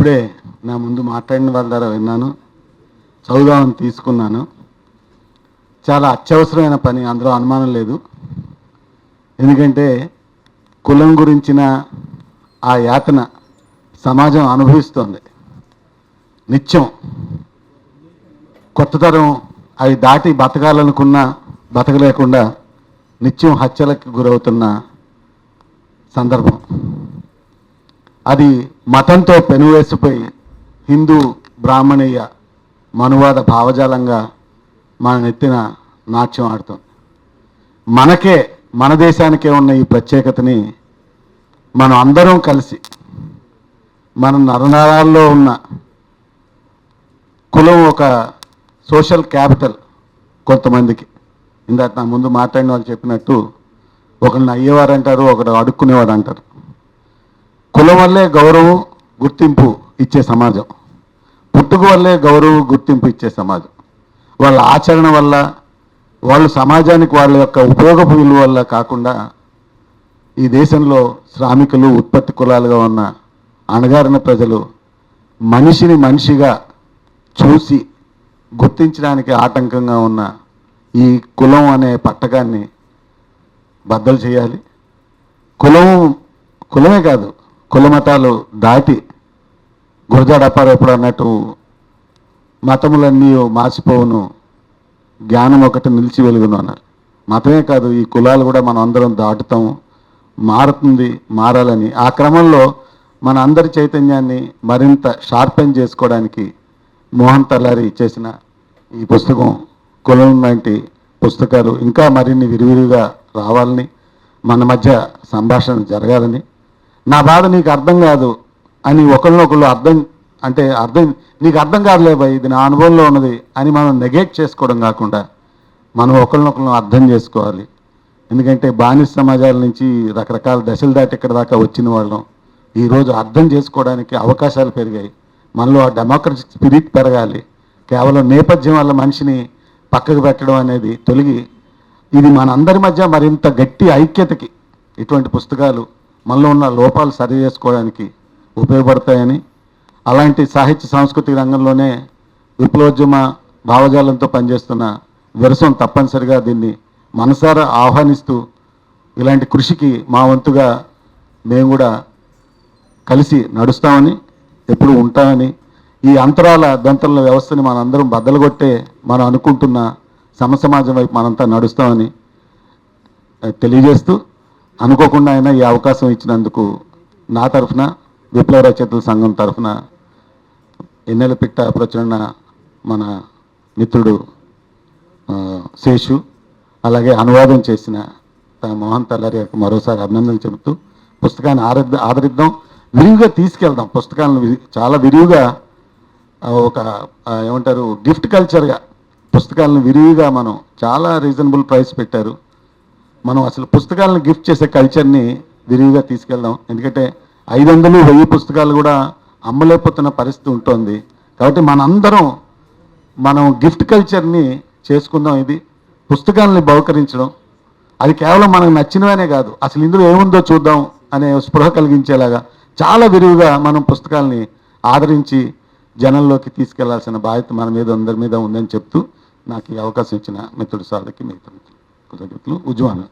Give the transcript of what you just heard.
ఇప్పుడే నా ముందు మాట్లాడిన వాళ్ళ ద్వారా విన్నాను, చదువుదామని తీసుకున్నాను. చాలా అత్యవసరమైన పని, అందులో అనుమానం లేదు. ఎందుకంటే కులం గురించిన ఆ యాతన సమాజం అనుభవిస్తోంది. నిత్యం కొత్త తరం అవి దాటి బతకాలనుకున్నా బతకలేకుండా నిత్యం హత్యలకు గురవుతున్న సందర్భం. అది మతంతో పెనువేసిపోయి హిందూ బ్రాహ్మణీయ మనువాద భావజాలంగా మన నెత్తిన నాట్యం ఆడుతుంది. మన దేశానికే ఉన్న ఈ ప్రత్యేకతని మనం అందరం కలిసి, మన నరనరాల్లో ఉన్న కులం ఒక సోషల్ క్యాపిటల్ కొంతమందికి. ఇందాక నా ముందు మాట్లాడిన వాళ్ళు చెప్పినట్టు, ఒకరిని అయ్యేవారు అంటారు, ఒకరు అడుక్కునేవాడు అంటారు. కులం వల్లే గౌరవం గుర్తింపు ఇచ్చే సమాజం, పుట్టుక వల్లే గౌరవం గుర్తింపు ఇచ్చే సమాజం. వాళ్ళ ఆచరణ వల్ల, వాళ్ళు సమాజానికి వాళ్ళ యొక్క ఉపయోగపు విలువ వల్ల కాకుండా, ఈ దేశంలో శ్రామికులు, ఉత్పత్తి కులాలుగా ఉన్న అణగారిన ప్రజలు మనిషిని మనిషిగా చూసి గుర్తించడానికి ఆటంకంగా ఉన్న ఈ కులం అనే పట్టకాన్ని బద్దలు చేయాలి. కులమే కాదు, కుల మతాలు దాటి గురజాడ అప్పారావు ఎప్పుడు అన్నట్టు, మతములన్నీ మాసిపోవును, జ్ఞానం ఒకటి నిలిచి వెలుగును అన్నారు. మతమే కాదు, ఈ కులాలు కూడా మనం అందరం దాటుతాము, మారుతుంది, మారాలని. ఆ క్రమంలో మన అందరి చైతన్యాన్ని మరింత షార్పెన్ చేసుకోవడానికి మోహన్ తలారి చేసిన ఈ పుస్తకం, కులం లాంటి పుస్తకాలు ఇంకా మరిన్ని విరివిరిగా రావాలని, మన మధ్య సంభాషణ జరగాలని. నా బాధ నీకు అర్థం కాదు అని ఒకరినొకరు నీకు అర్థం కాదులే భయ్, ఇది నా అనుభవంలో ఉన్నది అని మనం నెగెక్ట్ చేసుకోవడం కాకుండా, మనం ఒకరినొకరు అర్థం చేసుకోవాలి. ఎందుకంటే బానిస సమాజాల నుంచి రకరకాల దశలు దాటి ఇక్కడ దాకా వచ్చిన వాళ్ళం. ఈరోజు అర్థం చేసుకోవడానికి అవకాశాలు పెరిగాయి. మనలో ఆ డెమోక్రటిక్ స్పిరిట్ పెరగాలి. కేవలం నేపథ్యం వల్ల మనిషిని పక్కకు పెట్టడం అనేది తొలగి, ఇది మనందరి మధ్య మరింత గట్టి ఐక్యతకి ఇటువంటి పుస్తకాలు మనలో ఉన్న లోపాలు సరి చేసుకోవడానికి ఉపయోగపడతాయని, అలాంటి సాహిత్య సాంస్కృతిక రంగంలోనే విప్లవోద్యమ భావజాలంతో పనిచేస్తున్న విరసం తప్పనిసరిగా దీన్ని మనసారా ఆహ్వానిస్తూ, ఇలాంటి కృషికి మా వంతుగా మేము కూడా కలిసి నడుస్తామని, ఎప్పుడు ఉంటామని, ఈ అంతరాల దంతల వ్యవస్థని మనందరం బద్దలుగొట్టే మనం అనుకుంటున్న సమసమాజం వైపు మనంతా నడుస్తామని తెలియజేస్తూ, అనుకోకుండా అయినా ఈ అవకాశం ఇచ్చినందుకు నా తరఫున, విప్లవ రచయితల సంఘం తరఫున, ఎన్నెలపిట్ట ప్రచురణ మన మిత్రుడు శేషు, అలాగే అనువాదం చేసిన మోహన్ తలారి గారికి మరోసారి అభినందనలు చెబుతూ, పుస్తకాన్ని ఆదరిద్దాం, విరివిగా తీసుకెళ్దాం. పుస్తకాలను చాలా విరివిగా ఒక ఏమంటారు గిఫ్ట్ కల్చర్గా పుస్తకాలను విరివిగా మనం చాలా రీజనబుల్ ప్రైస్ పెట్టారు. మనం అసలు పుస్తకాలను గిఫ్ట్ చేసే కల్చర్ని విరివిగా తీసుకెళ్దాం. ఎందుకంటే 500-1000 పుస్తకాలు కూడా అమ్మలేకపోతున్న పరిస్థితి ఉంటుంది. కాబట్టి మనం గిఫ్ట్ కల్చర్ని చేసుకుందాం. ఇది పుస్తకాలని బహుకరించడం, అది కేవలం మనకు నచ్చినవనే కాదు, అసలు ఇందులో ఏముందో చూద్దాం అనే స్పృహ కలిగించేలాగా చాలా విరివిగా మనం పుస్తకాలని ఆదరించి జనంలోకి తీసుకెళ్లాల్సిన బాధ్యత మన మీద, అందరి మీద ఉందని చెప్తూ, నాకు ఈ అవకాశం ఇచ్చిన మిత్రుడు సార్లకి, మిగతా కృతజ్ఞతలు. ఉజ్వాన్.